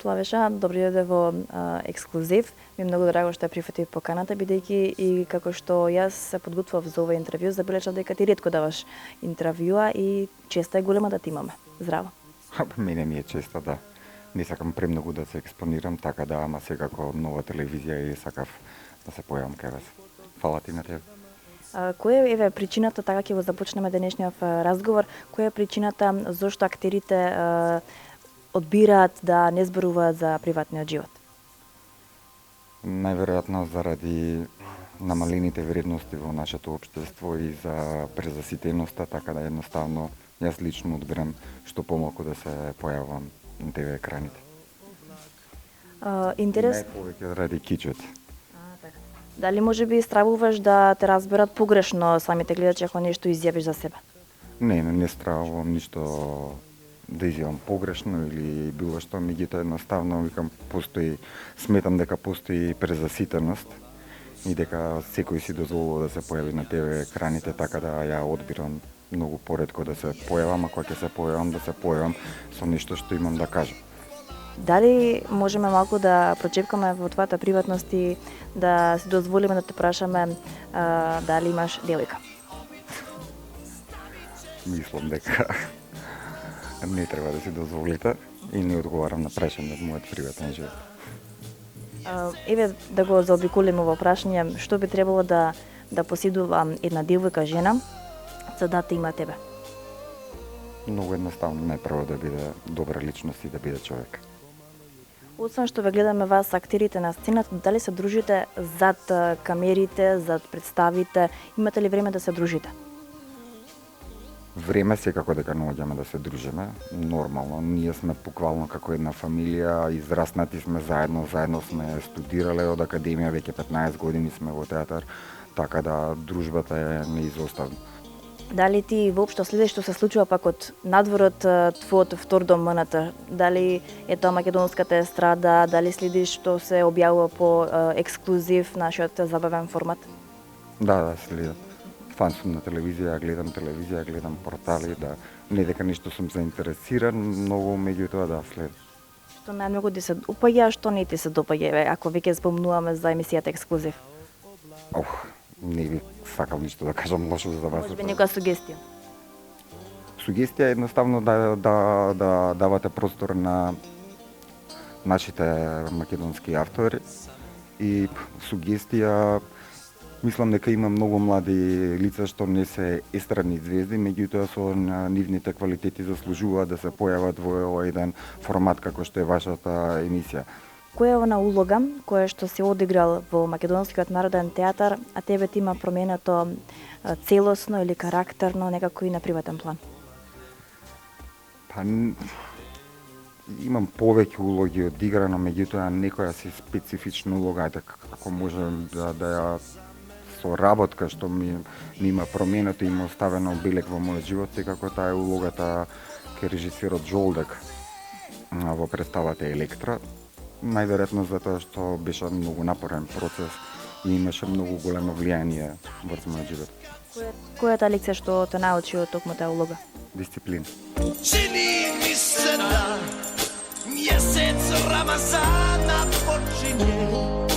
Славеша, добри дојде во ексклузив. Ми е многу драго што ја прифати поканата, бидејќи и како што јас се подготвував за ова интервју, забележав дека ти ретко даваш интервјуа и честа е голема да те имаме. Здраво. Мене ми е честа, да. Не сакам премногу да се експонирам, така да, ама секако нова телевизија и сакав да се појавам кај вас. Фала ти на тебе. Која е причината, така ќе го започнеме денешниот разговор, која е причината зошто актерите одбираат да не зборуваат за приватниот живот? Најверојатно заради намалените вредности во нашето општество и за презаситеноста, така да едноставно јас лично одбирам што помалку да се појавам на ТВ екраните. Интерес... Не повеќе заради кичот. Дали може би стравуваш да те разберат погрешно самите гледачи ако нешто изјавиш за себе? Не стравувам ништо да изјавам погрешно или било што, меѓутоа едноставно викам сметам дека постои презаситеност и дека секој си дозволува да се појави на ТВ екраните, така да ја одбирам многу поретко да се појавам, а кога ќе се појавам да се појавам со нешто што имам да кажам. Дали можеме малку да прочепкаме во твојата приватност и да си дозволиме да те прашаме дали имаш девојка? Мислам дека не треба да си дозволите и не одговарам на прашање од мојот приватен живот. Еве да го заобиколиме во прашање, што би требало да поседува една девојка жена за да те има тебе? Многу едноставно, најпрво да биде добра личност и да биде човек. Освен што ве гледаме вас актерите на сцената, дали се дружите зад камерите, зад представите, имате ли време да се дружите? Време секако дека наоѓаме да се дружиме, нормално. Ние сме буквално како една фамилија, израснати сме заедно сме студирале од академија, веќе 15 години сме во театар, така да дружбата е неизоставна. Дали ти воопшто следиш што се случува пак од надворот твојот втор дом МНТ? Дали е тоа македонската естрада, дали следиш што се објавува по ексклузив нашиот забавен формат? Да, следам. Фан сум на телевизија, гледам портали, да, не дека нешто сум заинтересиран, многу меѓутоа да следам. Што најмногу ти се допаѓа, што не ти се допаѓа, ако веќе спомнуваме за емисијата ексклузив? Не би сакал ништо да кажам лошо за вас. Може би некоја сугестија? Сугестија е едноставно да давате простор на нашите македонски автори и сугестија, мислам дека има многу млади лица што не се естрадни звезди, меѓутоа со нивните квалитети заслужуваат да се појават во овој еден формат како што е вашата емисија. Која е она улога која што се одиграл во Македонскиот народен театар, а тебе ти има променето целосно или карактерно, некако и на приватен план? Имам повеќе улоги одиграно, меѓутоа некоја си специфична улога, како можем да ја соработка што ми има променето и има оставено белег во мојот живот, секако таа е улогата кај режисерот Жолдек во представата Електра. Најверојатно затоа што беше многу напорен процес и имаше многу големо влијание врз мојот живот. Која е таа лекција што те научи од токму таа улога? Дисциплина. Чини ми се да мјесец Рамазана почине.